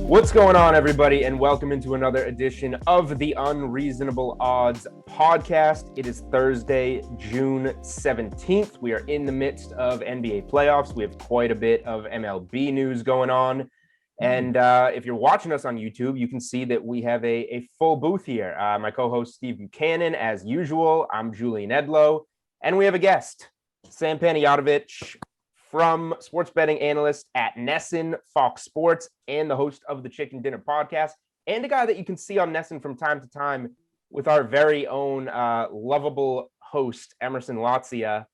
What's going on, everybody, and welcome into another edition of the Unreasonable Odds podcast. It is Thursday, June 17th. We are in the midst of NBA playoffs. We have quite a bit of MLB news going on. And if you're watching us on YouTube, you can see that we have a full booth here. My co-host, Steve Buchanan, as usual. I'm Julian Edlow. And we have a guest, Sam Panayotovich, from sports betting analyst at NESN, Fox Sports, and the host of the Chicken Dinner podcast, and a guy that you can see on NESN from time to time with our very own lovable host, Emerson Latzia.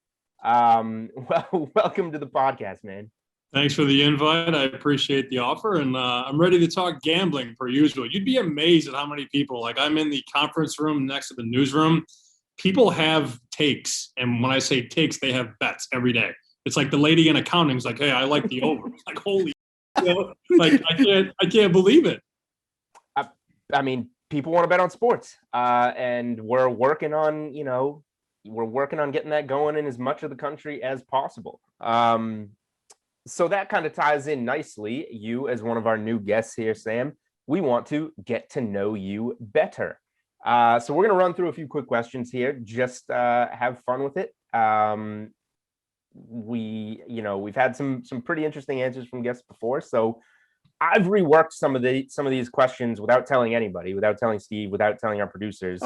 Welcome to the podcast, man. Thanks for the invite. I appreciate the offer, and I'm ready to talk gambling per usual. You'd be amazed at how many people, like I'm in the conference room next to the newsroom, people have takes, and when I say takes, they have bets every day. It's like the lady in accounting is like, hey, I like the over. It's like, holy, like I can't believe it. I mean, people want to bet on sports, and we're working on getting that going in as much of the country as possible. So that kind of ties in nicely. You, as one of our new guests here, Sam, we want to get to know you better. So we're going to run through a few quick questions here. Just have fun with it. We've had some pretty interesting answers from guests before, so I've reworked some of these questions without telling anybody, without telling Steve, without telling our producers.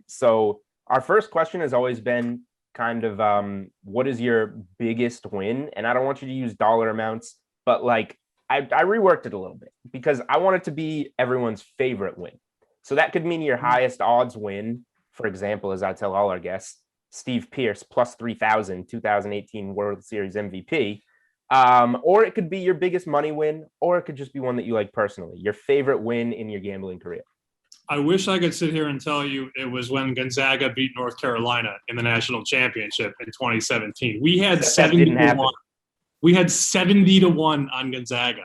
So our first question has always been kind of what is your biggest win? And I don't want you to use dollar amounts, but like I reworked it a little bit because I want it to be everyone's favorite win. So that could mean your highest odds win, for example, as I tell all our guests, Steve Pearce plus 3,000, 2018 World Series MVP. Or it could be your biggest money win, or it could just be one that you like personally, your favorite win in your gambling career. I wish I could sit here and tell you it was when Gonzaga beat North Carolina in the national championship in 2017. We had 70 to 1. We had 70 to 1 on Gonzaga,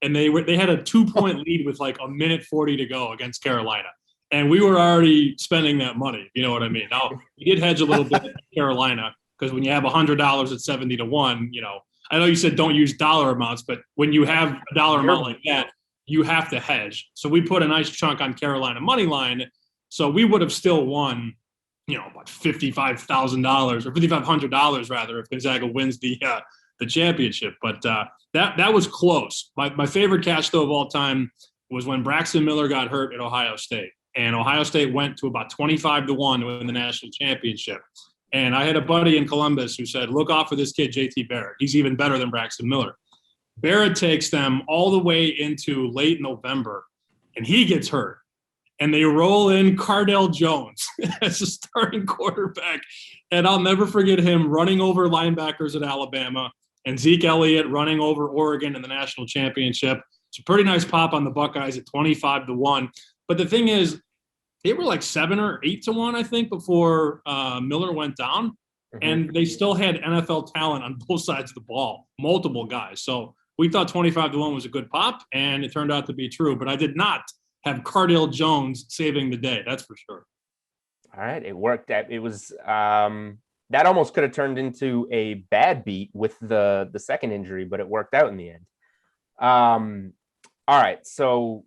and they had a 2-point lead with like a minute 40 to go against Carolina. And we were already spending that money. You know what I mean? Now, we did hedge a little bit in Carolina because when you have $100 at 70 to 1, I know you said don't use dollar amounts, but when you have a dollar amount like that, you have to hedge. So we put a nice chunk on Carolina money line. So we would have still won, about $55,000 or $5,500 rather if Gonzaga wins the championship. But that was close. My favorite cash though of all time was when Braxton Miller got hurt at Ohio State. And Ohio State went to about 25 to 1 to win the national championship. And I had a buddy in Columbus who said, look out for this kid, JT Barrett. He's even better than Braxton Miller. Barrett takes them all the way into late November, and he gets hurt. And they roll in Cardell Jones as a starting quarterback. And I'll never forget him running over linebackers at Alabama and Zeke Elliott running over Oregon in the national championship. It's a pretty nice pop on the Buckeyes at 25 to 1. But the thing is, they were like 7 or 8 to 1, I think, before Miller went down. Mm-hmm. And they still had NFL talent on both sides of the ball, multiple guys. So we thought 25 to 1 was a good pop, and it turned out to be true. But I did not have Cardell Jones saving the day. That's for sure. All right. It worked out. It was that almost could have turned into a bad beat with the second injury, but it worked out in the end. All right. So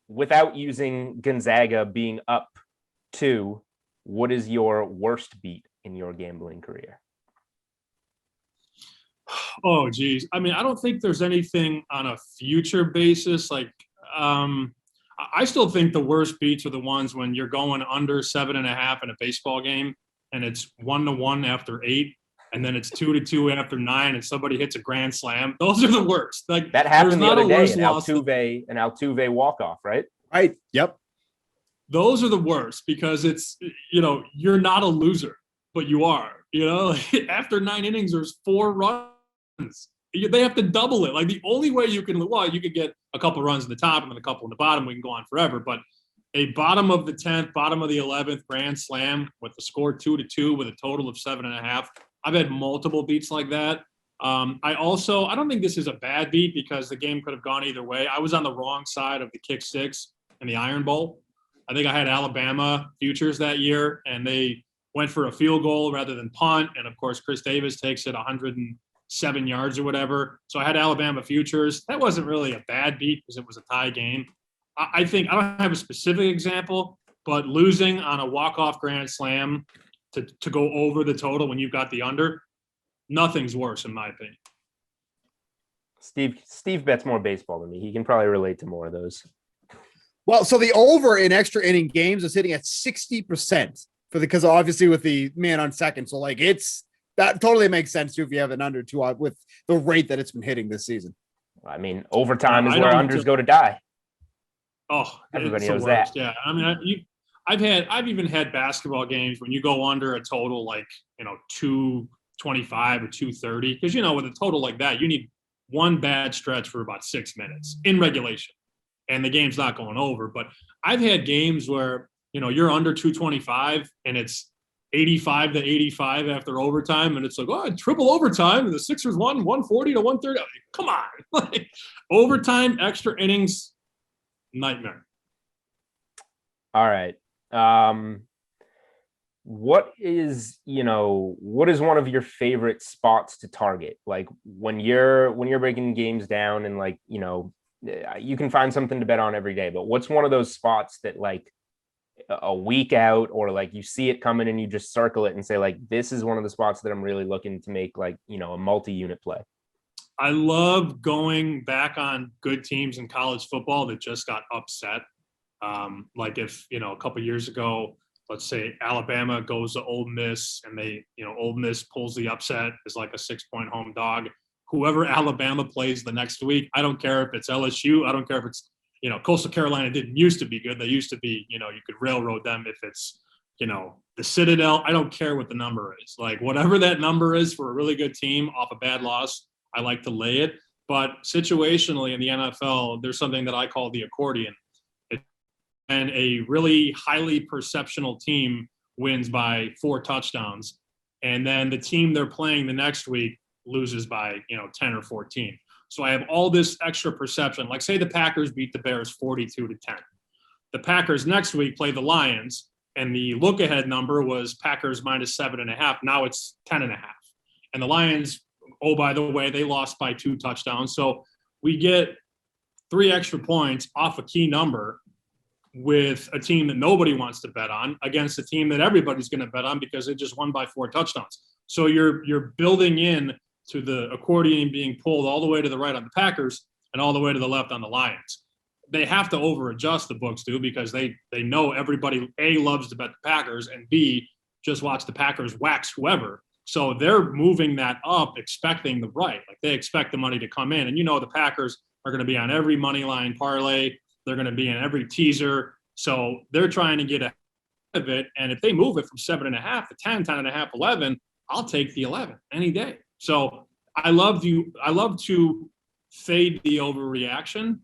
without using Gonzaga being up 2, what is your worst beat in your gambling career? Oh, geez. I mean, I don't think there's anything on a future basis. Like, I still think the worst beats are the ones when you're going under 7.5 in a baseball game and it's 1-1 after 8. And then it's 2-2 after 9, and somebody hits a grand slam. Those are the worst. Like that happened the other day, an Altuve walk-off, right? Right. Yep. Those are the worst because it's, you're not a loser, but you are. After 9 innings, there's 4 runs. They have to double it. Like the only way you can get a couple runs in the top and then a couple in the bottom. We can go on forever, but a bottom of the 10th, bottom of the 11th grand slam with the score 2-2 with a total of 7.5. I've had multiple beats like that. I don't think this is a bad beat because the game could have gone either way. I was on the wrong side of the kick 6 in the Iron Bowl. I think I had Alabama futures that year, and they went for a field goal rather than punt. And, of course, Chris Davis takes it 100 and 7 yards or whatever. So I had Alabama futures. That wasn't really a bad beat because it was a tie game. I think I don't have a specific example, but losing on a walk-off grand slam to go over the total when you've got the under, nothing's worse in my opinion. Steve bets more baseball than me. He can probably relate to more of those. Well, so the over in extra inning games is hitting at 60% because obviously with the man on second. So like that totally makes sense too if you have an under 2 with the rate that it's been hitting this season. I mean, overtime is where unders go to die. Oh, everybody knows that. Yeah, I mean, I've even had basketball games when you go under a total like 225 or 230 because with a total like that you need one bad stretch for about 6 minutes in regulation, and the game's not going over. But I've had games where you're under 225 and it's 85 to 85 after overtime, and it's like triple overtime, and the Sixers won 140 to 130. Come on, like overtime, extra innings. Nightmare. All right. What is one of your favorite spots to target? Like when you're breaking games down and like, you can find something to bet on every day, but what's one of those spots that like a week out or like you see it coming and you just circle it and say like, this is one of the spots that I'm really looking to make like, a multi-unit play? I love going back on good teams in college football that just got upset. Like if, a couple years ago, let's say Alabama goes to Ole Miss and they, Ole Miss pulls the upset as like a 6-point home dog. Whoever Alabama plays the next week, I don't care if it's LSU. I don't care if it's, Coastal Carolina didn't used to be good. They used to be, you could railroad them if it's, the Citadel. I don't care what the number is. Like whatever that number is for a really good team off a bad loss, I like to lay it. But situationally in the NFL, there's something that I call the accordion. And a really highly perceptional team wins by 4 touchdowns. And then the team they're playing the next week loses by, 10 or 14. So I have all this extra perception. Like say the Packers beat the Bears 42 to 10. The Packers next week play the Lions, and the look ahead number was Packers minus 7.5. Now it's 10.5. And the Lions, oh, by the way, they lost by 2 touchdowns. So we get 3 extra points off a key number with a team that nobody wants to bet on against a team that everybody's going to bet on because they just won by 4 touchdowns. So you're building in to the accordion being pulled all the way to the right on the Packers and all the way to the left on the Lions. They have to over adjust, the books do, because they know everybody A, loves to bet the Packers, and B, just watch the Packers wax whoever. So they're moving that up, expecting the right. Like they expect the money to come in. And the Packers are going to be on every money line parlay. They're going to be in every teaser. So they're trying to get ahead of it. And if they move it from 7.5 to 10, 10.5, 11, I'll take the 11 any day. So I love to fade the overreaction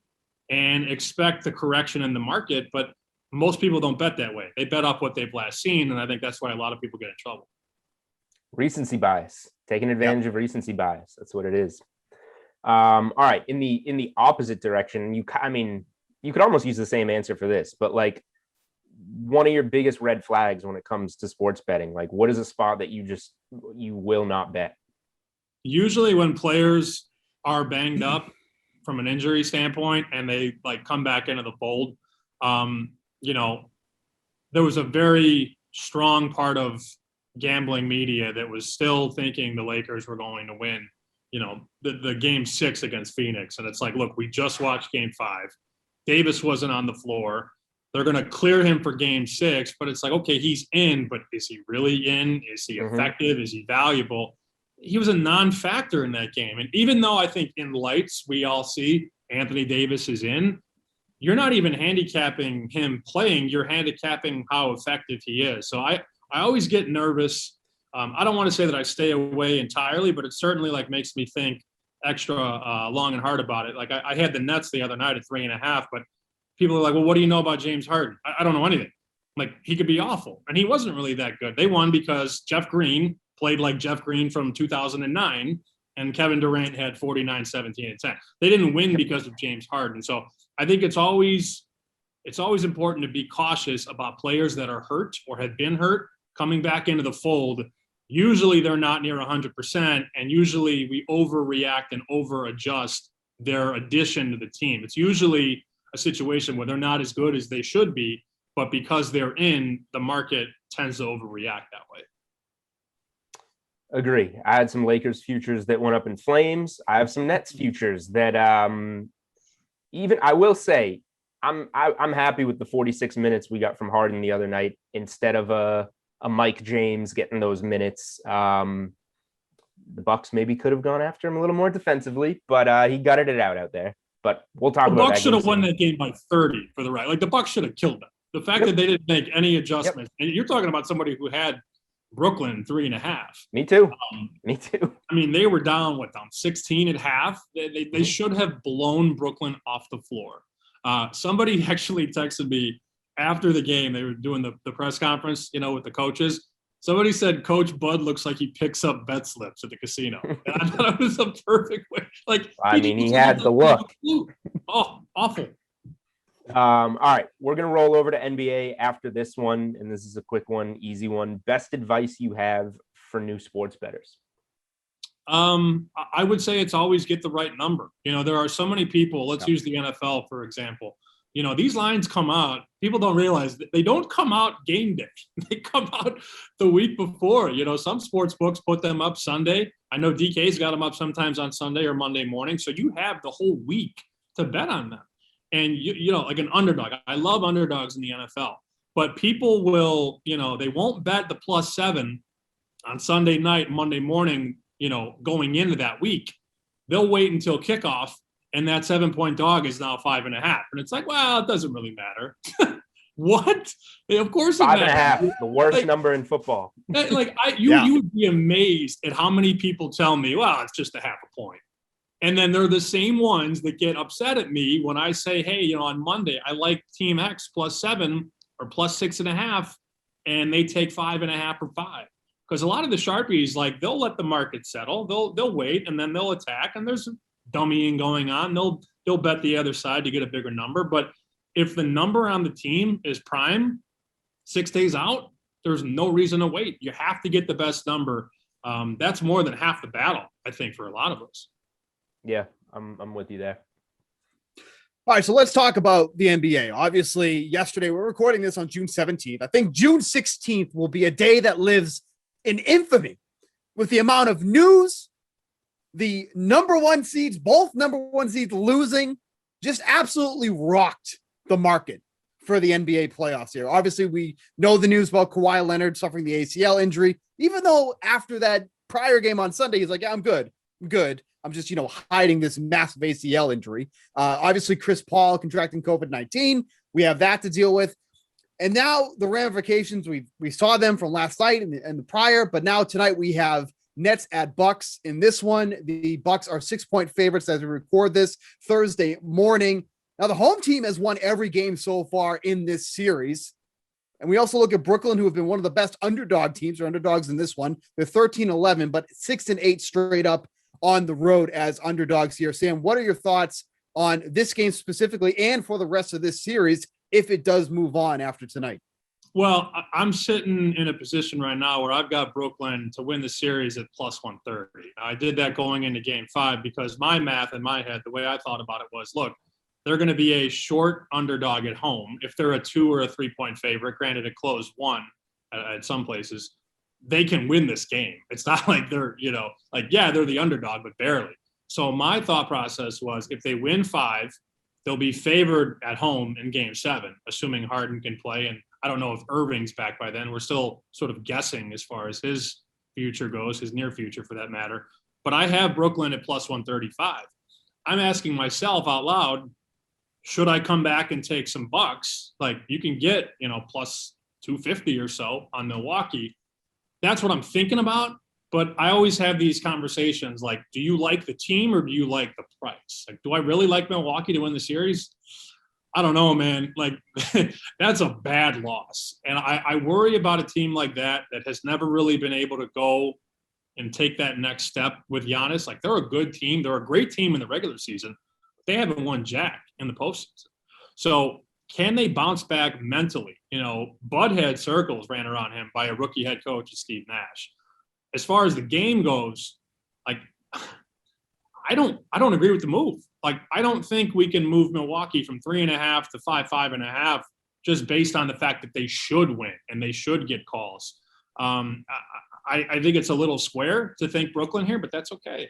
and expect the correction in the market. But most people don't bet that way. They bet off what they've last seen. And I think that's why a lot of people get in trouble. Recency bias, taking advantage of recency bias. That's what it is. All right. In the opposite direction, you could almost use the same answer for this, but like one of your biggest red flags when it comes to sports betting, like what is a spot that you will not bet? Usually when players are banged up from an injury standpoint and they like come back into the fold, there was a very strong part of gambling media that was still thinking the Lakers were going to win, the game 6 against Phoenix. And it's like, look, we just watched game 5. Davis wasn't on the floor. They're going to clear him for game 6, but it's like, okay, he's in, but is he really in? Is he effective? Is he valuable? He was a non-factor in that game. And even though I think in lights, we all see Anthony Davis is in, you're not even handicapping him playing. You're handicapping how effective he is. So I always get nervous. I don't want to say that I stay away entirely, but it certainly like makes me think extra long and hard about it. Like I had the Nets the other night at 3.5, but people are like, well, what do you know about James Harden? I don't know anything. Like he could be awful. And he wasn't really that good. They won because Jeff Green played like Jeff Green from 2009 and Kevin Durant had 49, 17, and 10. They didn't win because of James Harden. So I think it's always important to be cautious about players that are hurt or have been hurt coming back into the fold. usually they're not near 100%, and usually we overreact and over-adjust their addition to the team. It's usually a situation where they're not as good as they should be, but because they're in, the market tends to overreact that way. Agree. I had some Lakers futures that went up in flames. I have some Nets futures that even I will say I'm happy with the 46 minutes we got from Harden the other night instead of a Mike James getting those minutes. The Bucks maybe could have gone after him a little more defensively, but he gutted it out there. But we'll talk about that. The Bucks should have won that game by 30 for the right. Like the Bucks should have killed them. The fact that they didn't make any adjustments, and you're talking about somebody who had Brooklyn 3.5. Me too. Me too. I mean, they were down 16 at half. They should have blown Brooklyn off the floor. Somebody actually texted me after the game. They were doing the press conference, with the coaches. Somebody said Coach Bud looks like he picks up bet slips at the casino. And I thought it was a perfect way. He had the look. Oh, awful. All right, we're gonna roll over to NBA after this one, and this is a quick one, easy one. Best advice you have for new sports bettors? I would say it's always get the right number. There are so many people. Let's use the NFL for example. These lines come out. People don't realize that they don't come out game day. They come out the week before. Some sports books put them up Sunday. I know DK's got them up sometimes on Sunday or Monday morning. So you have the whole week to bet on them. And, like an underdog. I love underdogs in the NFL. But people will, they won't bet the +7 on Sunday night, Monday morning, going into that week. They'll wait until kickoff, and that 7-point dog is now 5.5. And it's like, well, it doesn't really matter. What? Of course it matters. 5.5, the worst number in football. You would be amazed at how many people tell me, well, it's just a half a point. And then they're the same ones that get upset at me when I say, hey, on Monday, I like Team X +7 or +6.5, and they take 5.5 or 5. Because a lot of the Sharpies, they'll let the market settle. They'll wait, and then they'll attack, and there's dummying going on. They'll bet the other side to get a bigger number. But if the number on the team is prime 6 days out, there's no reason to wait. You have to get the best number. That's more than half the battle, I think, for a lot of us. Yeah, I'm with you there. All right, so let's talk about the NBA. Obviously, yesterday, we're recording this on June 17th. I think June 16th will be a day that lives in infamy with the amount of news, the number one seeds, both number one seeds losing, just absolutely rocked the market for the NBA playoffs here. Obviously, we know the news about Kawhi Leonard suffering the ACL injury, even though after that prior game on Sunday, he's like, yeah, I'm good. I'm just, hiding this massive ACL injury. Obviously, Chris Paul contracting COVID-19. We have that to deal with. And now the ramifications, we saw them from last night and the prior, but now tonight we have Nets at Bucks. In this one, the Bucks are 6-point favorites as we record this Thursday morning. Now, the home team has won every game so far in this series. And we also look at Brooklyn, who have been one of the best underdog teams or underdogs in this one. They're 13-11, but 6-8 straight up on the road as underdogs here. Sam, what are your thoughts on this game specifically and for the rest of this series if it does move on after tonight? Well, I'm sitting in a position right now where I've got Brooklyn to win the series at +130. I did that going into game 5 because my math in my head, the way I thought about it was, look, they're going to be a short underdog at home. If they're a 2 or a 3-point favorite, granted it closed 1 at some places, they can win this game. It's not like they're, they're the underdog, but barely. So my thought process was if they win 5, they'll be favored at home in game 7, assuming Harden can play. And I don't know if Irving's back by then. We're still sort of guessing as far as his future goes, his near future for that matter. But I have Brooklyn at +135. I'm asking myself out loud, should I come back and take some Bucks? Like you can get, +250 or so on Milwaukee. That's what I'm thinking about. But I always have these conversations like, do you like the team or do you like the price? Like, do I really like Milwaukee to win the series? I don't know, man. Like, that's a bad loss. And I worry about a team like that has never really been able to go and take that next step with Giannis. Like, they're a good team. They're a great team in the regular season. But they haven't won jack in the postseason. So can they bounce back mentally? Bud had circles ran around him by a rookie head coach, Steve Nash. as far as the game goes, like, I don't agree with the move. Like, I don't think we can move Milwaukee from 3.5 to 5.5 just based on the fact that they should win and they should get calls. I think it's a little square to think Brooklyn here, but that's okay.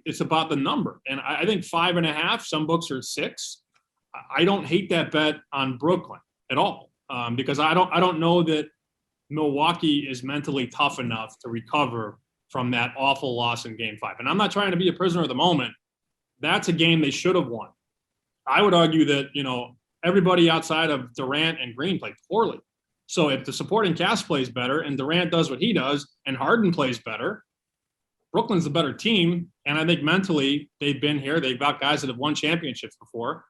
It's about the number. And I think 5.5, some books are 6. I don't hate that bet on Brooklyn at all, because I don't know that Milwaukee is mentally tough enough to recover from that awful loss in Game 5. And I'm not trying to be a prisoner of the moment. That's a game they should have won. I would argue that, everybody outside of Durant and Green played poorly. So if the supporting cast plays better and Durant does what he does and Harden plays better, Brooklyn's the better team. And I think mentally they've been here. They've got guys that have won championships before.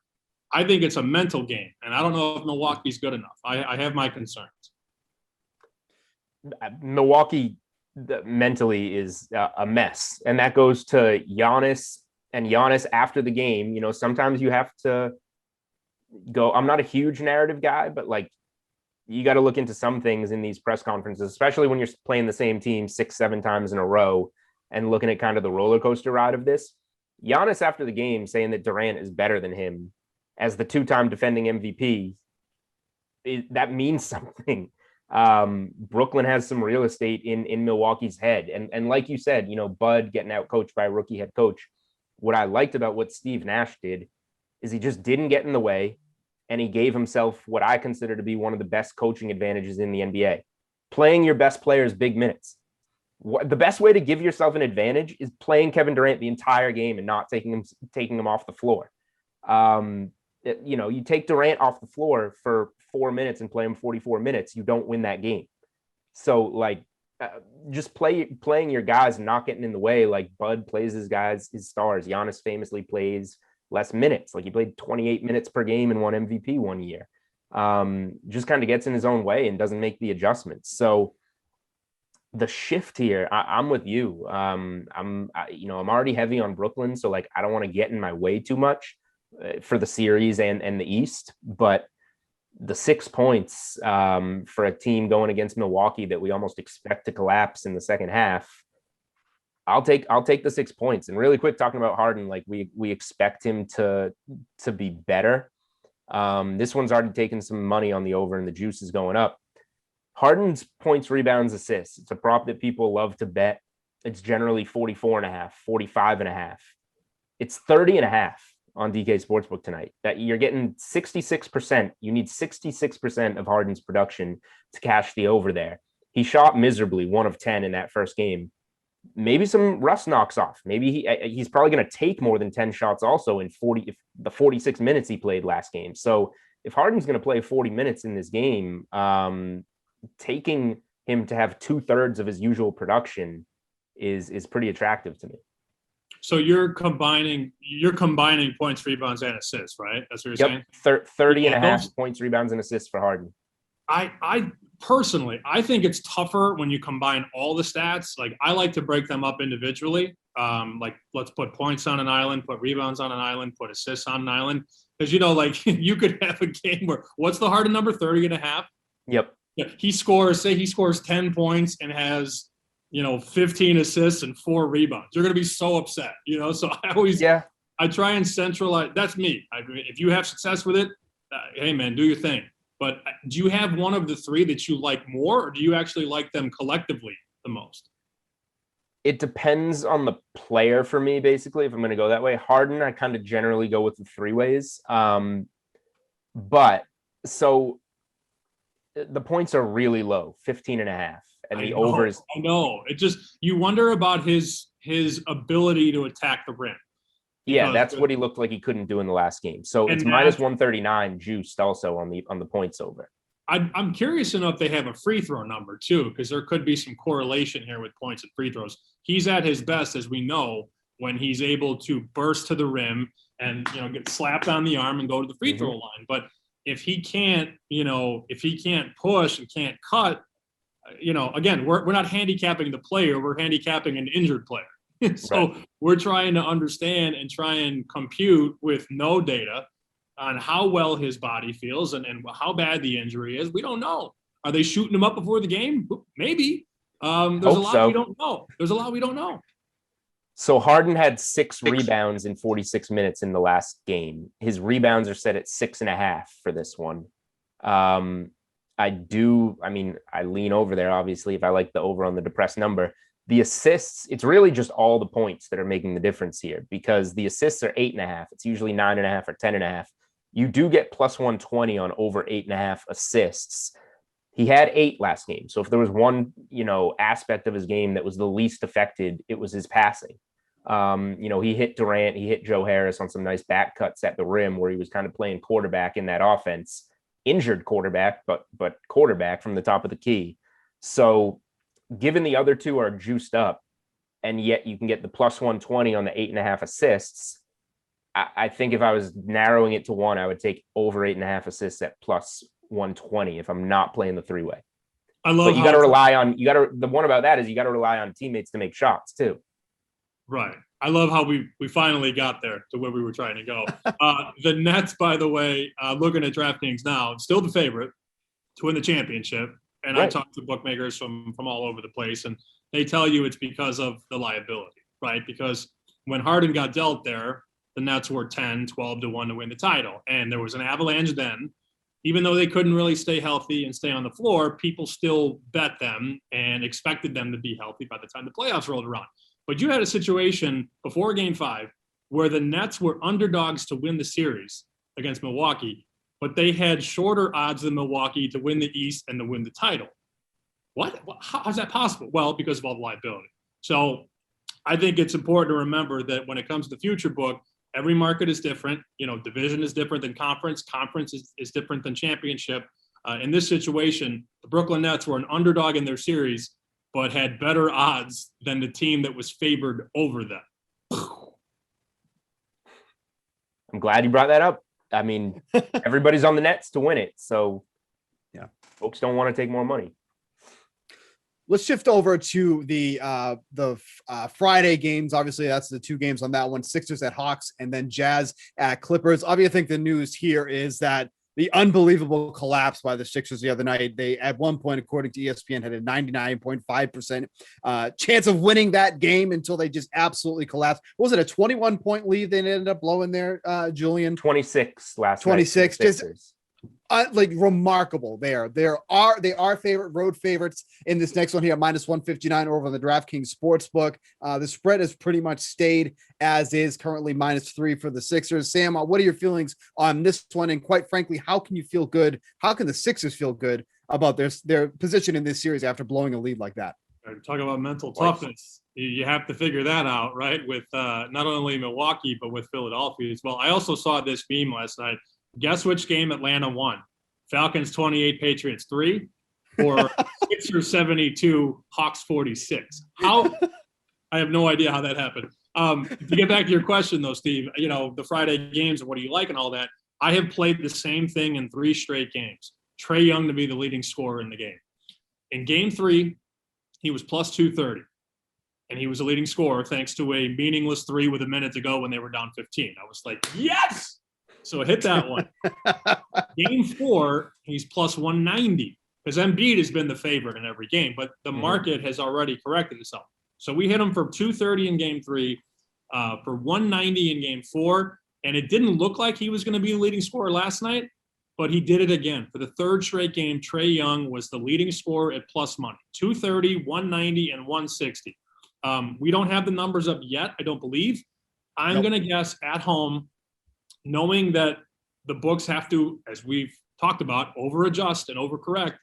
I think it's a mental game. And I don't know if Milwaukee's good enough. I have my concerns. Milwaukee mentally is a mess. And that goes to Giannis and Giannis after the game. Sometimes you have to go, I'm not a huge narrative guy, but like, you got to look into some things in these press conferences, especially when you're playing the same team 6-7 times in a row and looking at kind of the roller coaster ride of this. Giannis after the game saying that Durant is better than him as the 2-time defending MVP, that means something. Brooklyn has some real estate in Milwaukee's head. And like you said, Bud getting out coached by a rookie head coach. What I liked about what Steve Nash did is he just didn't get in the way. And he gave himself what I consider to be one of the best coaching advantages in the NBA, playing your best players big minutes. The best way to give yourself an advantage is playing Kevin Durant the entire game and not taking him off the floor. You take Durant off the floor for 4 minutes and play him 44 minutes, you don't win that game. So just playing your guys and not getting in the way. Like Bud plays his guys, his stars. Giannis famously plays less minutes. Like he played 28 minutes per game and won MVP one year. Just kind of gets in his own way and doesn't make the adjustments. So the shift here, I'm with you. I'm already heavy on Brooklyn. So I don't want to get in my way too much for the series and the East, but the 6 points for a team going against Milwaukee that we almost expect to collapse in the second half, I'll take the 6 points. And really quick, talking about Harden, we expect him to be better. This one's already taken some money on the over and the juice is going up. Harden's points, rebounds, assists. It's a prop that people love to bet. It's generally 44.5, 45.5. It's 30.5 on DK Sportsbook tonight. That you're getting 66%. You need 66% of Harden's production to cash the over there. He shot miserably, 1 of 10 in that first game. Maybe some rust knocks off. Maybe he's probably going to take more than 10 shots also in the 46 minutes he played last game. So if Harden's going to play 40 minutes in this game, taking him to have 2/3 of his usual production is pretty attractive to me. So you're combining points, rebounds, and assists, right? That's what you're saying? 30.5 points, rebounds, and assists for Harden. I personally, I think it's tougher when you combine all the stats. I like to break them up individually. Let's put points on an island, put rebounds on an island, put assists on an island. Because, you could have a game where, what's the Harden number? 30.5? Yep. Yeah, he scores 10 points and has, 15 assists and 4 rebounds. You're going to be so upset, So I try and centralize. That's me. If you have success with it, hey man, do your thing. But do you have one of the 3 that you like more, or do you actually like them collectively the most? It depends on the player for me, basically, if I'm going to go that way. Harden, I kind of generally go with the 3 ways. But so the points are really low, 15.5. And the overs. I know. It just, you wonder about his ability to attack the rim. Yeah, that's what he looked like he couldn't do in the last game. So it's minus 139 juiced also on the points over. I'm curious to know if they have a free throw number too, because there could be some correlation here with points and free throws. He's at his best, as we know, when he's able to burst to the rim and get slapped on the arm and go to the free throw line. But if he can't, push and can't cut, again, we're not handicapping the player, we're handicapping an injured player. So right. We're trying to understand and try and compute with no data on how well his body feels and how bad the injury is. We don't know. Are they shooting him up before the game? Maybe. There's a lot we don't know. There's a lot we don't know. So Harden had 6 rebounds in 46 minutes in the last game. His rebounds are set at 6.5 for this one. I lean over there, obviously, if I like the over on the depressed number. The assists, it's really just all the points that are making the difference here, because the assists are 8.5. It's usually 9.5 or 10.5. You do get plus 120 on over 8.5 assists. He had 8 last game. So if there was one, aspect of his game that was the least affected, it was his passing. He hit Durant, he hit Joe Harris on some nice back cuts at the rim where he was kind of playing quarterback in that offense. Injured quarterback, but quarterback from the top of the key. So given the other two are juiced up, and yet you can get the plus 120 on the 8.5 assists, I think if I was narrowing it to one, I would take over 8.5 assists at plus 120 if I'm not playing the 3-way. I love. But you got to rely on the one about that is you got to rely on teammates to make shots too. Right. I love how we finally got there to where we were trying to go. The Nets, by the way, looking at DraftKings now, still the favorite to win the championship. And right. I talked to bookmakers from all over the place, and they tell you it's because of the liability, right? Because when Harden got dealt there, the Nets were 10, 12 to 1 to win the title. And there was an avalanche then. Even though they couldn't really stay healthy and stay on the floor, people still bet them and expected them to be healthy by the time the playoffs rolled around. But you had a situation before Game 5 where the Nets were underdogs to win the series against Milwaukee, but they had shorter odds than Milwaukee to win the East and to win the title. What? How's that possible? Well, because of all the liability. So I think it's important to remember that when it comes to the future book, every market is different. Division is different than conference. Conference is different than championship. In this situation, the Brooklyn Nets were an underdog in their series, but had better odds than the team that was favored over them. I'm glad you brought that up. I mean, everybody's on the Nets to win it. So, yeah, folks don't want to take more money. Let's shift over to the Friday games. Obviously, that's the 2 games on that one. Sixers at Hawks and then Jazz at Clippers. Obviously, I think the news here is that the unbelievable collapse by the Sixers the other night. They, at one point, according to ESPN, had a 99.5% chance of winning that game until they just absolutely collapsed. What was it, a 21-point lead they ended up blowing there, Julian? 26 last 26. Night. 26. Just remarkable there. They are road favorites in this next one here, minus 159 over on the DraftKings Sportsbook. The spread has pretty much stayed as is, currently -3 for the Sixers. Sam, what are your feelings on this one? And quite frankly, how can you feel good? How can the Sixers feel good about their position in this series after blowing a lead like that? Talk about mental toughness. You have to figure that out, right? With not only Milwaukee, but with Philadelphia as well. I also saw this meme last night. Guess which game Atlanta won? Falcons 28, Patriots 3, or Sixers 72, Hawks 46. How? I have no idea how that happened. To get back to your question, though, Steve, the Friday games and what do you like and all that, I have played the same thing in 3 straight games. Trae Young to be the leading scorer in the game. In Game 3, he was plus 230, and he was a leading scorer thanks to a meaningless 3 with a minute to go when they were down 15. I was like, yes! So hit that one. Game 4, he's plus 190 because Embiid has been the favorite in every game, but the market has already corrected itself. So we hit him for 230 in Game 3, for 190 in Game 4, and it didn't look like he was going to be the leading scorer last night, but he did it again. For the 3rd straight game, Trae Young was the leading scorer at plus money, 230, 190, and 160. We don't have the numbers up yet, I don't believe. I'm going to guess at home, knowing that the books have to, as we've talked about, over-adjust and overcorrect,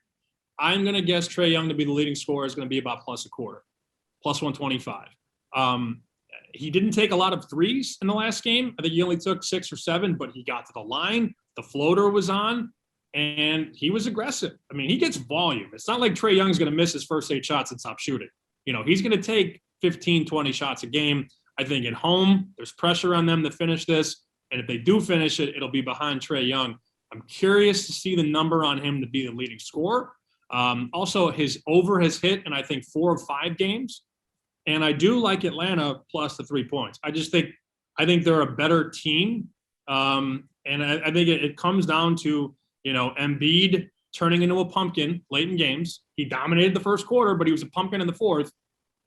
I'm going to guess Trae Young to be the leading scorer is going to be about plus a quarter, plus 125. He didn't take a lot of threes in the last game. I think he only took 6 or 7, but he got to the line. The floater was on, and he was aggressive. I mean, he gets volume. It's not like Trae Young's going to miss his first 8 shots and stop shooting. He's going to take 15, 20 shots a game. I think at home, there's pressure on them to finish this. And if they do finish it, it'll be behind Trae Young. I'm curious to see the number on him to be the leading scorer. Also, his over has hit in, I think, 4 of 5 games. And I do like Atlanta plus the 3 points. I think they're a better team. And I think it comes down to, Embiid turning into a pumpkin late in games. He dominated the first quarter, but he was a pumpkin in the fourth.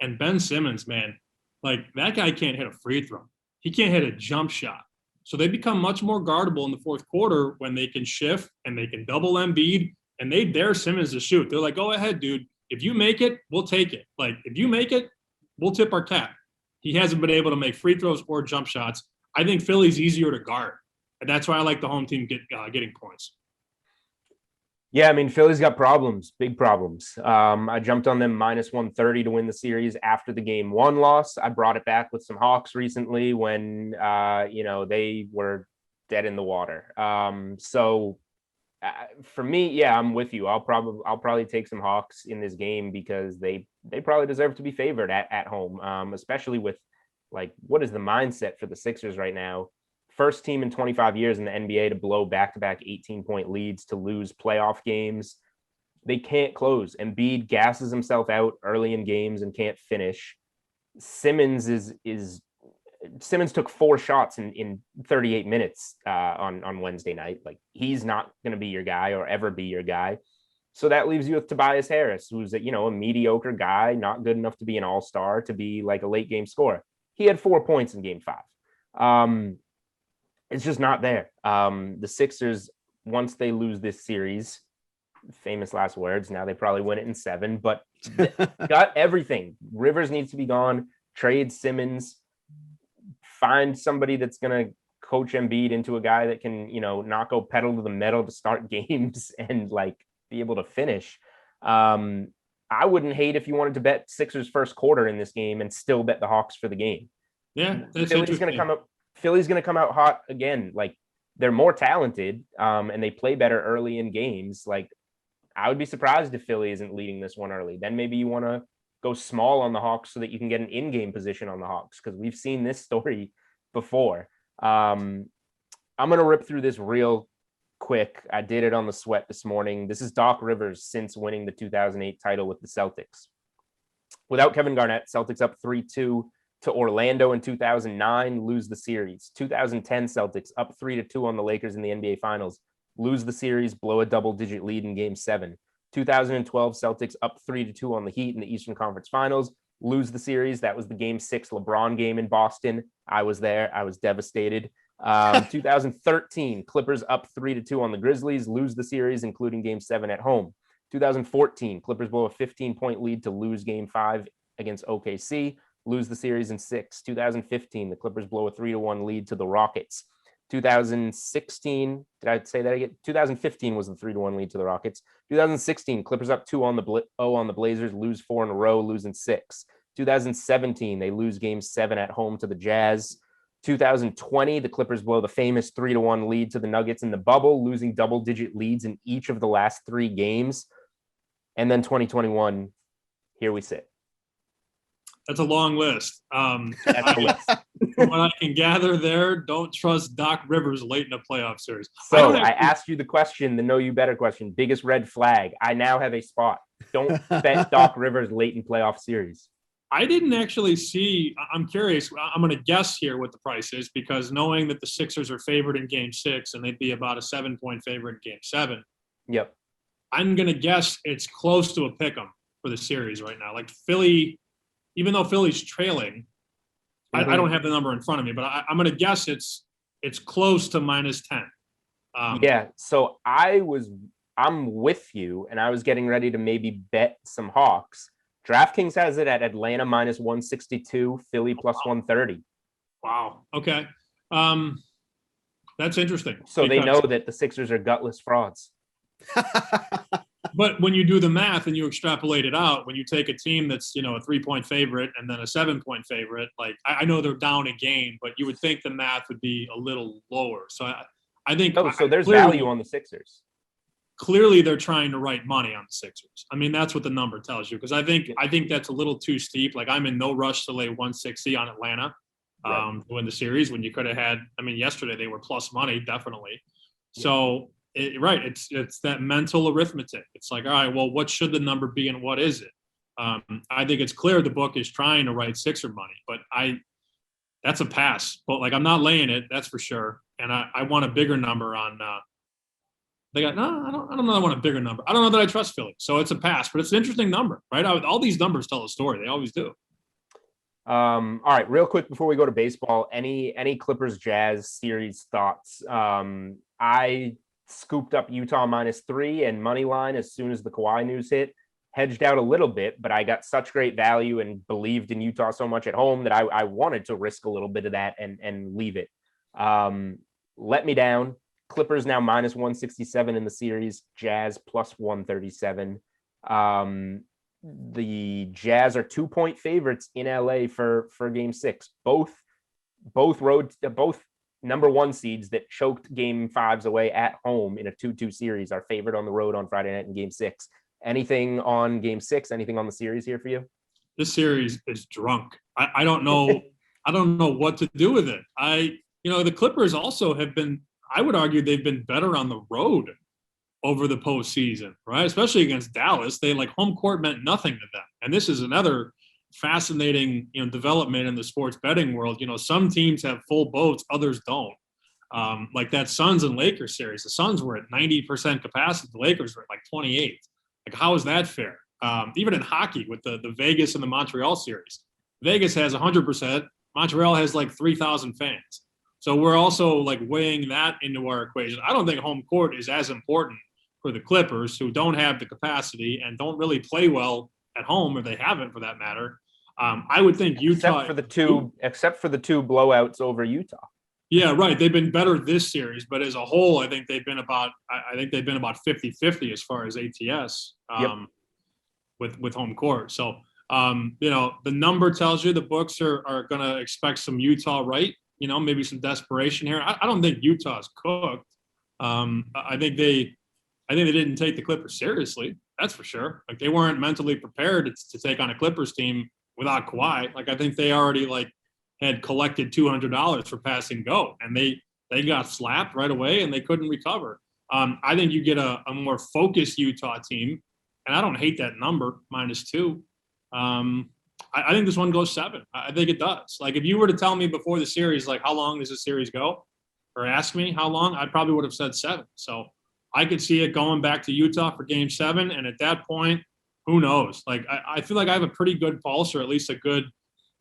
And Ben Simmons, man, like that guy can't hit a free throw. He can't hit a jump shot. So they become much more guardable in the fourth quarter when they can shift and they can double Embiid and they dare Simmons to shoot. They're like, go ahead, dude. If you make it, we'll take it. Like, if you make it, we'll tip our cap. He hasn't been able to make free throws or jump shots. I think Philly's easier to guard. And that's why I like the home team getting points. Yeah, I mean, Philly's got problems, big problems. I jumped on them minus 130 to win the series after the game one loss. I brought it back with some Hawks recently when, they were dead in the water. For me, yeah, I'm with you. I'll probably take some Hawks in this game because they probably deserve to be favored at home, especially with like, what is the mindset for the Sixers right now? First team in 25 years in the NBA to blow back-to-back 18-point leads, to lose playoff games. They can't close. Embiid gasses himself out early in games and can't finish. Simmons Simmons took 4 shots in 38 minutes on Wednesday night. Like, he's not going to be your guy or ever be your guy. So that leaves you with Tobias Harris, who's a mediocre guy, not good enough to be an all-star, to be like a late game scorer. He had 4 points in game 5. It's just not there. The Sixers, once they lose this series, famous last words, now they probably win it in 7, but got everything. Rivers needs to be gone. Trade Simmons. Find somebody that's going to coach Embiid into a guy that can, not go pedal to the metal to start games and like be able to finish. I wouldn't hate if you wanted to bet Sixers first quarter in this game and still bet the Hawks for the game. Yeah, that's Philly's going to come out hot again. Like, they're more talented and they play better early in games. Like, I would be surprised if Philly isn't leading this one early. Then maybe you want to go small on the Hawks so that you can get an in-game position on the Hawks, because we've seen this story before. I'm going to rip through this real quick. I did it on the sweat this morning. This is Doc Rivers since winning the 2008 title with the Celtics. Without Kevin Garnett, Celtics up 3-2 to Orlando in 2009, lose the series. 2010 Celtics up 3-2 on the Lakers in the NBA Finals, lose the series, blow a double-digit lead in Game 7. 2012 Celtics up 3-2 on the Heat in the Eastern Conference Finals, lose the series. That was the Game 6 LeBron game in Boston. I was there. I was devastated. 2013 Clippers up 3-2 on the Grizzlies, lose the series, including Game 7 at home. 2014 Clippers blow a 15-point lead to lose Game 5 against OKC, lose the series in 6. 2015, the Clippers blow a 3-1 lead to the Rockets. 2016, did I say that again? 2015 was the 3-1 lead to the Rockets. 2016, Clippers up 2 on the Blazers, lose 4 in a row, losing 6. 2017, they lose Game 7 at home to the Jazz. 2020, the Clippers blow the famous 3-1 lead to the Nuggets in the bubble, losing double-digit leads in each of the last 3 games. And then 2021, here we sit. That's a long list. That's a list. From what I can gather there, don't trust Doc Rivers late in a playoff series. So I asked you the question, the Know You Better question, biggest red flag. I now have a spot. Don't bet Doc Rivers late in playoff series. I didn't actually see. I'm curious. I'm going to guess here what the price is, because knowing that the Sixers are favored in Game 6 and they'd be about a 7-point favorite in Game 7. Yep. I'm going to guess it's close to a pick 'em for the series right now. Like Philly, even though Philly's trailing, I don't have the number in front of me, but I'm going to guess it's close to -10. Yeah. So I'm with you, and I was getting ready to maybe bet some Hawks. DraftKings has it at Atlanta -162, Philly +130. Wow. Okay. That's interesting. So they know that the Sixers are gutless frauds. But when you do the math and you extrapolate it out, when you take a team that's, a 3-point favorite and then a 7-point favorite, like I know they're down a game, but you would think the math would be a little lower. So I think. Oh, so there's value on the Sixers. Clearly, they're trying to write money on the Sixers. I mean, that's what the number tells you, because I think that's a little too steep. Like, I'm in no rush to lay 160 on Atlanta to win the series, when you could have had. I mean, yesterday they were plus money, definitely. Yeah. So. It's that mental arithmetic. It's like, all right, well, what should the number be and what is it? I think it's clear the book is trying to write Sixer money, but that's a pass. But like, I'm not laying it, that's for sure. And I want a bigger number on They got, no, I don't know. I want a bigger number. I don't know that I trust Philly. So it's a pass, but it's an interesting number, right? All these numbers tell a story. They always do. All right, real quick before we go to baseball, any Clippers Jazz series thoughts? I scooped up Utah -3 and money line as soon as the Kawhi news hit. Hedged out a little bit, but I got such great value and believed in Utah so much at home that I wanted to risk a little bit of that and leave it. Let me down. Clippers now -167 in the series. Jazz +137. The Jazz are 2-point favorites in LA for game 6. Both number 1 seeds that choked game 5s away at home in a 2-2 series are favored on the road on Friday night in game 6. Anything on game 6? Anything on the series here for you? This series is drunk. I don't know. I don't know what to do with it. The Clippers also have been, I would argue they've been better on the road over the postseason, right? Especially against Dallas. Home court meant nothing to them. And this is another fascinating, development in the sports betting world. Some teams have full boats, others don't. Like that Suns and Lakers series. The Suns were at 90% capacity. The Lakers were at 28. How is that fair? Even in hockey with the Vegas and the Montreal series. Vegas has 100%. Montreal has 3,000 fans. So we're also weighing that into our equation. I don't think home court is as important for the Clippers, who don't have the capacity and don't really play well at home, or they haven't for that matter. I would think Utah, except for the two blowouts over Utah. Yeah, right. They've been better this series, but as a whole, I think they've been about 50-50 as far as ATS with home court. So the number tells you the books are going to expect some Utah right. Maybe some desperation here. I don't think Utah's cooked. I think they didn't take the Clippers seriously. That's for sure. They weren't mentally prepared to take on a Clippers team without Kawhi. I think they already had collected $200 for passing go, and they got slapped right away and they couldn't recover. I think you get a more focused Utah team, and I don't hate that number, -2. I think this one goes 7. I think it does. If you were to tell me before the series, how long does the series go, or ask me how long, I probably would have said 7. So I could see it going back to Utah for game 7. And at that point, who knows? I feel like I have a pretty good pulse, or at least a good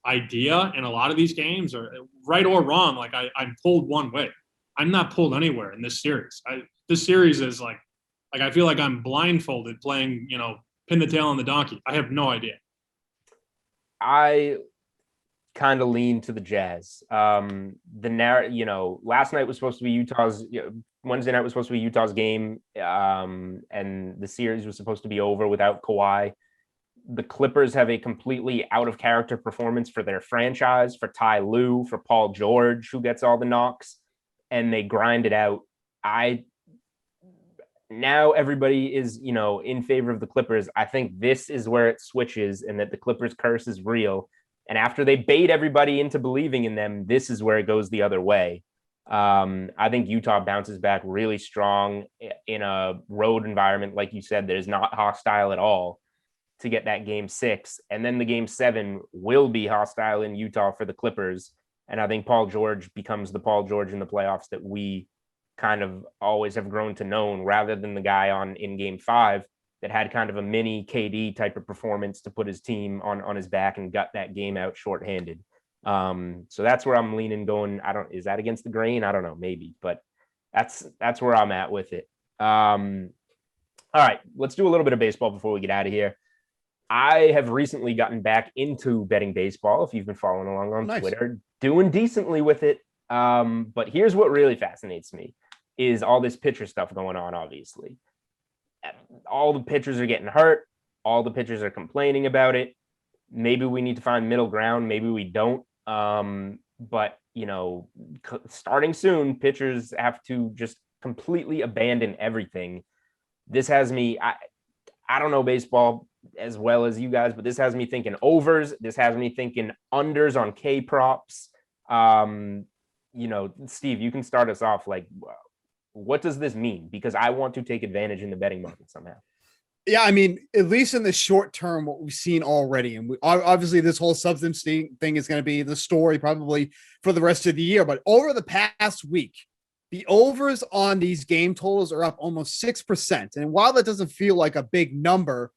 idea in a lot of these games, or right or wrong. I'm pulled one way. I'm not pulled anywhere in this series. This series is I feel like I'm blindfolded playing, pin the tail on the donkey. I have no idea. I kind of lean to the Jazz. Last night was supposed to be Utah's. Wednesday night was supposed to be Utah's game, and the series was supposed to be over without Kawhi. The Clippers have a completely out of character performance for their franchise, for Ty Lue, for Paul George, who gets all the knocks, and they grind it out. Now everybody is, in favor of the Clippers. I think this is where it switches, and that the Clippers curse is real. And after they bait everybody into believing in them, this is where it goes the other way. I think Utah bounces back really strong in a road environment. Like you said, that is not hostile at all, to get that game 6. And then the game 7 will be hostile in Utah for the Clippers. And I think Paul George becomes the Paul George in the playoffs that we kind of always have grown to know, rather than the guy in game 5 that had kind of a mini KD type of performance to put his team on his back and gut that game out shorthanded. So that's where I'm leaning, going. Is that against the grain? I don't know, maybe, but that's where I'm at with it. All right, let's do a little bit of baseball before we get out of here. I have recently gotten back into betting baseball. If you've been following along on Twitter, doing decently with it. But here's what really fascinates me is all this pitcher stuff going on. Obviously, all the pitchers are getting hurt. All the pitchers are complaining about it. Maybe we need to find middle ground. Maybe we don't. But starting soon, pitchers have to just completely abandon everything. This has me. I don't know baseball as well as you guys, but this has me thinking overs. This has me thinking unders on K props. Steve, you can start us off. What does this mean? Because I want to take advantage in the betting market somehow. Yeah, I mean, at least in the short term, what we've seen already, and obviously this whole substance thing is going to be the story probably for the rest of the year. But over the past week, The overs on these game totals are up almost 6%. And while that doesn't feel like a big number,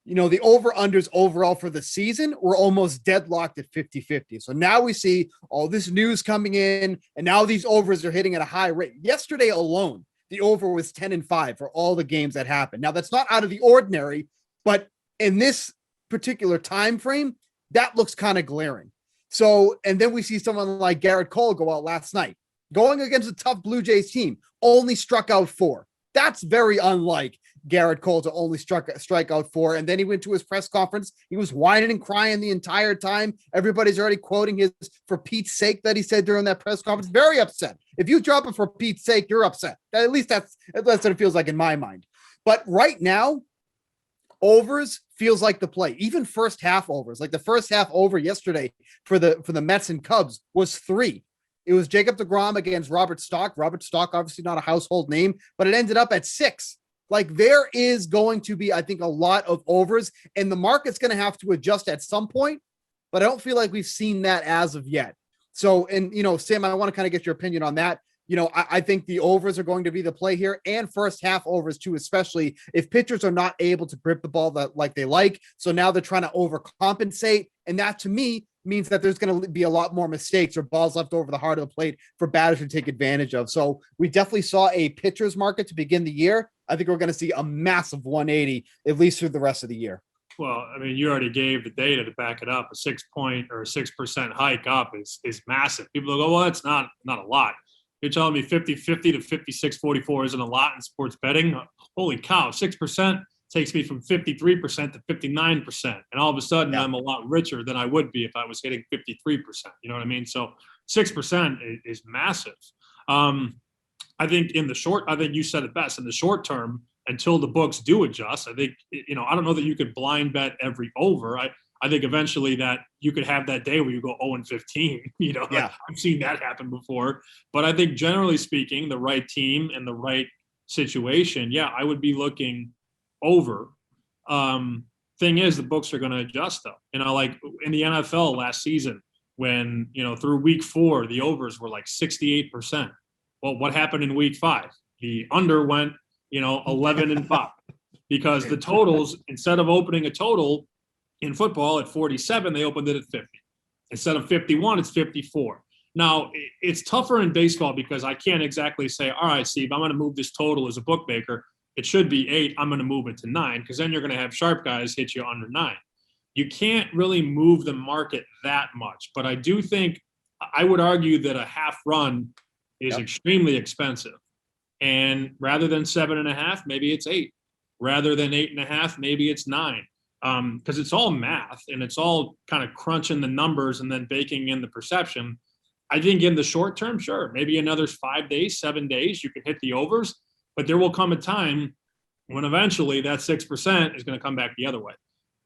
the over-unders overall for the season were almost deadlocked at 50-50. So now we see all this news coming in, and now these overs are hitting at a high rate. Yesterday alone, the over was 10-5 for all the games that happened. Now, that's not out of the ordinary, but in this particular time frame, that looks kind of glaring. So, and then we see someone like Garrett Cole go out last night, going against a tough Blue Jays team, only struck out 4. That's very unlike Garrett Cole to only strike out 4. And then he went to his press conference. He was whining and crying the entire time. Everybody's already quoting his "for Pete's sake" that he said during that press conference. Very upset. If you drop it "for Pete's sake," you're upset. At least that's what it feels like in my mind. But right now, overs feels like the play. Even first half overs, like the first half over yesterday for the Mets and Cubs was 3. It was Jacob deGrom against Robert Stock. Robert Stock, obviously not a household name, but it ended up at 6. Like, there is going to be, I think, a lot of overs, and the market's going to have to adjust at some point, but I don't feel like we've seen that as of yet. So, and, Sam, I want to kind of get your opinion on that. I think the overs are going to be the play here, and first half overs too, especially if pitchers are not able to grip the ball like they like. So now they're trying to overcompensate. And that, to me, means that there's going to be a lot more mistakes or balls left over the heart of the plate for batters to take advantage of. So we definitely saw a pitcher's market to begin the year. I think we're going to see a massive 180, at least through the rest of the year. Well, I mean, you already gave the data to back it up. A 6% hike up is massive. People go, well, that's not a lot. You're telling me 50-50 to 56-44 isn't a lot in sports betting? Holy cow, 6% takes me from 53% to 59%. And all of a sudden, I'm a lot richer than I would be if I was hitting 53%. You know what I mean? So 6% is massive. I think I think you said it best. In the short term, until the books do adjust, I think, I don't know that you could blind bet every over. I think eventually that you could have that day where you go 0-15, I've seen that happen before. But I think generally speaking, the right team and the right situation, I would be looking over. Thing is, the books are going to adjust though. Like in the NFL last season, when, through week 4, the overs were like 68%. Well, what happened in week 5? The under went, 11-5 because the totals, instead of opening a total in football at 47, they opened it at 50. Instead of 51, it's 54. Now, it's tougher in baseball because I can't exactly say, all right, Steve, I'm going to move this total as a bookmaker. It should be 8. I'm going to move it to 9 because then you're going to have sharp guys hit you under 9. You can't really move the market that much. But I do think, I would argue that a half run is extremely expensive. And rather than 7.5, maybe it's 8. Rather than 8.5, maybe it's 9. Because it's all math and it's all kind of crunching the numbers and then baking in the perception. I think in the short term, sure, maybe another 5 days, 7 days, you can hit the overs, but there will come a time when eventually that 6% is going to come back the other way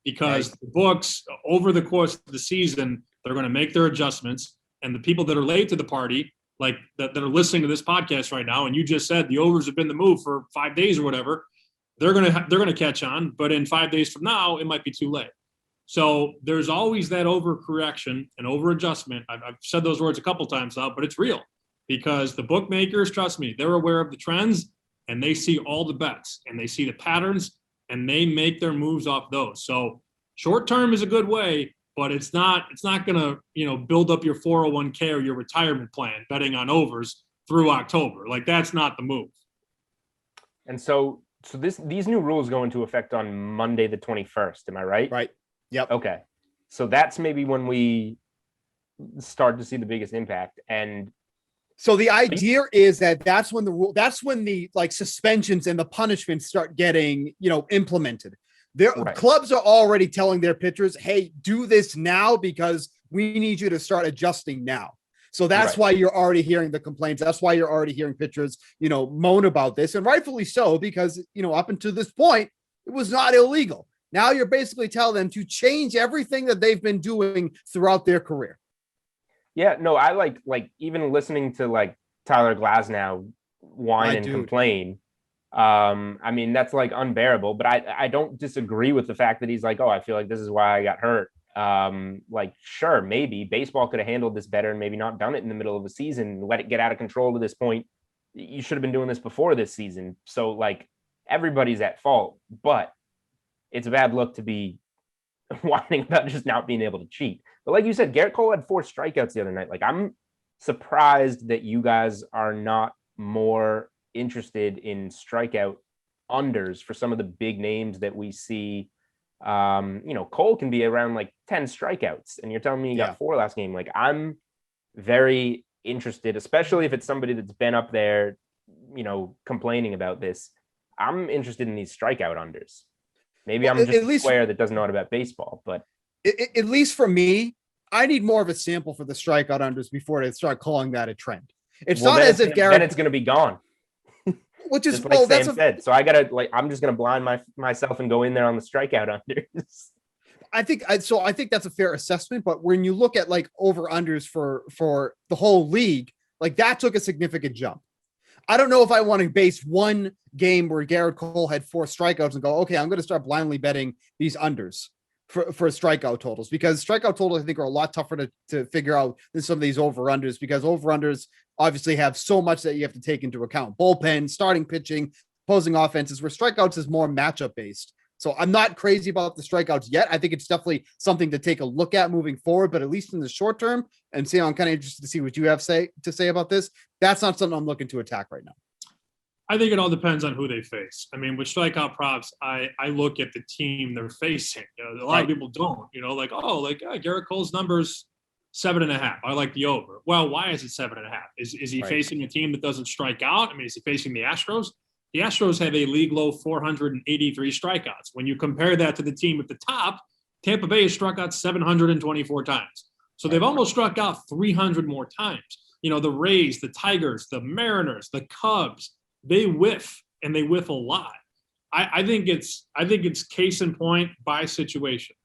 because the books over the course of the season, they're going to make their adjustments, and the people that are late to the party, like that are listening to this podcast right now, and you just said the overs have been the move for 5 days or whatever, they're gonna catch on, but in 5 days from now, it might be too late. So there's always that overcorrection and over adjustment. I've said those words a couple times now, but it's real because the bookmakers, trust me, they're aware of the trends and they see all the bets and they see the patterns and they make their moves off those. So short term is a good way, but it's not gonna build up your 401k or your retirement plan betting on overs through October. Like that's not the move. And so these new rules go into effect on Monday, the 21st. Am I right? Right. Yep. Okay. So that's maybe when we start to see the biggest impact. And so the idea is that's when the like suspensions and the punishments start getting, implemented. Clubs are already telling their pitchers, hey, do this now because we need you to start adjusting now. So that's why you're already hearing the complaints. That's why you're already hearing pitchers, moan about this, and rightfully so, because, up until this point, it was not illegal. Now you're basically telling them to change everything that they've been doing throughout their career. Yeah, no, I like even listening to like Tyler Glasnow whine and complain. I mean, that's like unbearable, but I don't disagree with the fact that he's like, oh, I feel like this is why I got hurt. Like, sure, maybe baseball could have handled this better and maybe not done it in the middle of the season, let it get out of control to this point. you should have been doing this before this season. So like everybody's at fault, but it's a bad look to be whining about just not being able to cheat. But like you said, Garrett Cole had 4 strikeouts the other night. Like I'm surprised that you guys are not more interested in strikeout unders for some of the big names that we see. Cole can be around like 10 strikeouts, and you're telling me you got 4 last game. Like I'm very interested, especially if it's somebody that's been up there, complaining about this. I'm interested in these strikeout unders. Maybe I'm just a square that doesn't know about baseball, but at least for me, I need more of a sample for the strikeout unders before they start calling that a trend. It's not as if Garrett, then it's going to be gone. Which is like Sam said. So I gotta I'm just gonna blind myself and go in there on the strikeout unders. I think that's a fair assessment. But when you look at like over unders for the whole league, like that took a significant jump. I don't know if I want to base one game where Garrett Cole had 4 strikeouts and go, okay, I'm going to start blindly betting these unders for strikeout totals, because strikeout totals I think are a lot tougher to figure out than some of these over unders, because over unders obviously have so much that you have to take into account: bullpen, starting pitching, opposing offenses, where strikeouts is more matchup based. So I'm not crazy about the strikeouts yet. I think it's definitely something to take a look at moving forward, but at least in the short term, and Sam, I'm kind of interested to see what you have to say about this. That's not something I'm looking to attack right now. I think it all depends on who they face. I mean, with strikeout props, I look at the team they're facing. A lot of people don't, Garrett Cole's numbers 7.5. I like the over. Well, why is it 7.5? Is he facing a team that doesn't strike out? I mean, is he facing the Astros? The Astros have a league low 483 strikeouts. When you compare that to the team at the top, Tampa Bay has struck out 724 times. So they've almost struck out 300 more times. The Rays, the Tigers, the Mariners, the Cubs, they whiff, and they whiff a lot. I think it's case in point by situation.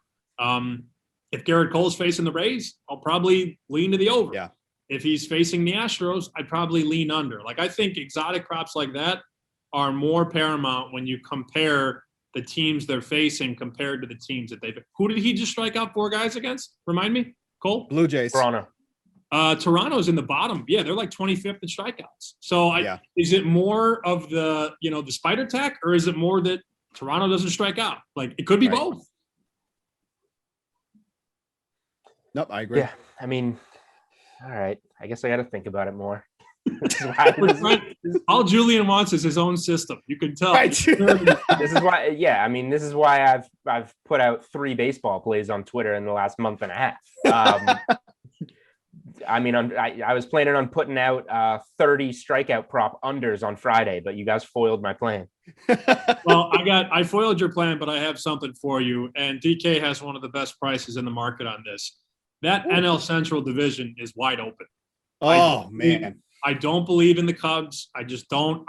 If Garrett Cole's facing the Rays, I'll probably lean to the over. Yeah. If he's facing the Astros, I'd probably lean under. Like I think exotic props like that are more paramount when you compare the teams they're facing compared to the teams that they've. Who did he just strike out 4 guys against? Remind me, Cole. Blue Jays. Toronto. Toronto's in the bottom. Yeah, they're like 25th in strikeouts. So is it more of the, the spider tack, or is it more that Toronto doesn't strike out? Like it could be both. Nope, I agree. Yeah, I mean, all right. I guess I got to think about it more. All Julian wants is his own system. You can tell. Right. This is why. Yeah, I mean, this is why I've put out 3 baseball plays on Twitter in the last month and a half. I mean, I was planning on putting out 30 strikeout prop unders on Friday, but you guys foiled my plan. Well, I foiled your plan, but I have something for you. And DK has one of the best prices in the market on this. That NL Central division is wide open. Oh, man. I don't believe in the Cubs. I just don't.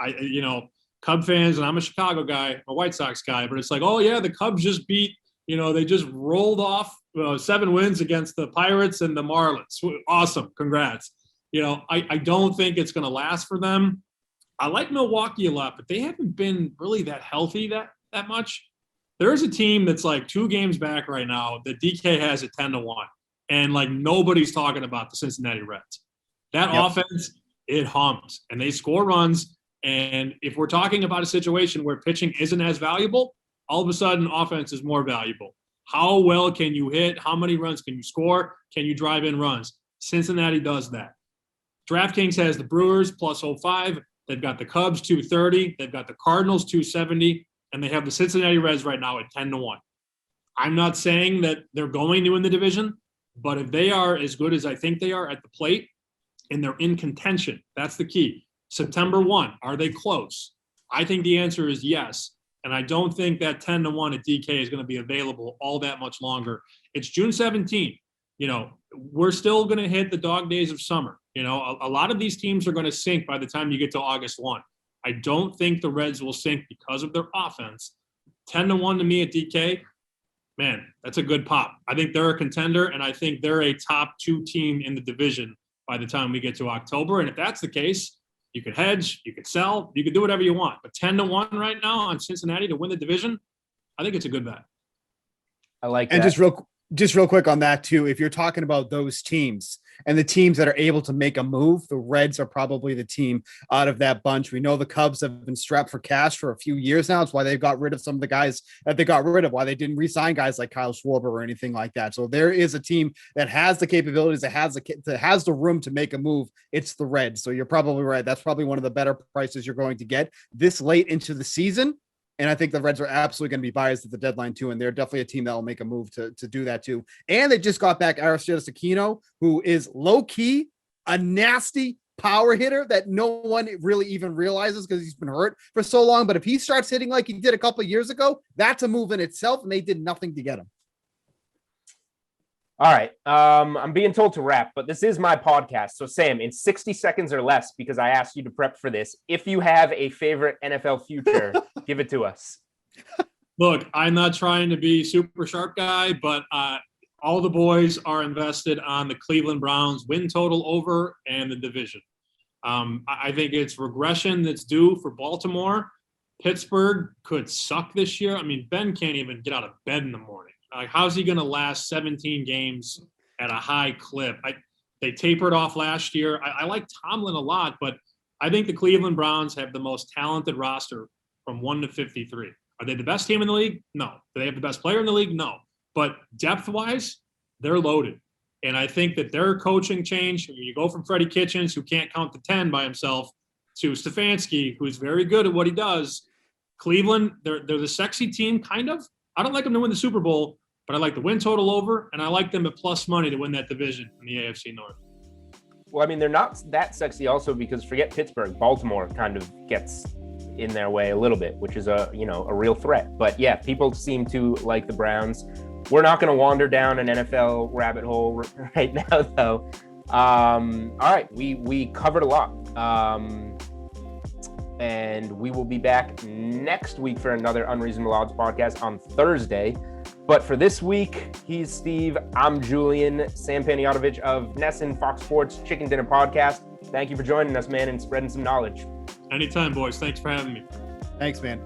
Cub fans, and I'm a Chicago guy, I'm a White Sox guy, but it's like, oh, yeah, the Cubs just beat, they just rolled off 7 wins against the Pirates and the Marlins. Awesome. Congrats. I don't think it's going to last for them. I like Milwaukee a lot, but they haven't been really that healthy that much. There is a team that's like 2 games back right now that DK has at 10-1. And like nobody's talking about the Cincinnati Reds. That offense, it humps and they score runs. And if we're talking about a situation where pitching isn't as valuable, all of a sudden offense is more valuable. How well can you hit? How many runs can you score? Can you drive in runs? Cincinnati does that. DraftKings has the Brewers plus 05. They've got the Cubs 230. They've got the Cardinals 270. And they have the Cincinnati Reds right now at 10-1. I'm not saying that they're going to win the division, but if they are as good as I think they are at the plate and they're in contention, that's the key. September 1, are they close? I think the answer is yes. And I don't think that 10-1 at DK is going to be available all that much longer. It's June 17th. We're still going to hit the dog days of summer. A lot of these teams are going to sink by the time you get to August 1. I don't think the Reds will sink because of their offense. 10-1 to me at DK, man, that's a good pop. I think they're a contender, and I think they're a top 2 team in the division by the time we get to October. And if that's the case, you could hedge, you could sell, you could do whatever you want. But 10-1 right now on Cincinnati to win the division, I think it's a good bet. I like that. And just real quick on that too, if you're talking about those teams, And the teams that are able to make a move, the Reds are probably the team out of that bunch. We know the Cubs have been strapped for cash for a few years now. It's why they've got rid of some of the guys that they got rid of, why they didn't re-sign guys like Kyle Schwarber or anything like that. So there is a team that has the capabilities, that has the room to make a move. It's the Reds. So you're probably right. That's probably one of the better prices you're going to get this late into the season. And I think the Reds are absolutely going to be biased at the deadline too. And they're definitely a team that will make a move to do that too. And they just got back Aristides Aquino, who is low key a nasty power hitter that no one really even realizes because he's been hurt for so long. But if he starts hitting like he did a couple of years ago, that's a move in itself. And they did nothing to get him. All right. I'm being told to wrap, but this is my podcast. So Sam, in 60 seconds or less, because I asked you to prep for this, if you have a favorite NFL future, give it to us. Look, I'm not trying to be super sharp guy, but all the boys are invested on the Cleveland Browns win total over and the division. I think it's regression that's due for Baltimore. Pittsburgh could suck this year. I mean, Ben can't even get out of bed in the morning. How's he going to last 17 games at a high clip? They tapered off last year. I like Tomlin a lot, but I think the Cleveland Browns have the most talented roster from 1 to 53. Are they the best team in the league? No. Do they have the best player in the league? No. But depth-wise, they're loaded. And I think that their coaching change, you go from Freddie Kitchens, who can't count to 10 by himself, to Stefanski, who's very good at what he does. Cleveland, they're the sexy team, kind of. I don't like them to win the Super Bowl, but I like the win total over, and I like them at plus money to win that division in the AFC North. Well, I mean, they're not that sexy also because forget Pittsburgh, Baltimore kind of gets in their way a little bit, which is a real threat. But yeah, people seem to like the Browns. We're not going to wander down an NFL rabbit hole right now, though. All right, we covered a lot. And we will be back next week for another Unreasonable Odds podcast on Thursday. But for this week, he's Steve, I'm Julian, Sam Panayotovich of NESN, Fox Sports Chicken Dinner Podcast. Thank you for joining us, man, and spreading some knowledge. Anytime, boys. Thanks for having me. Thanks, man.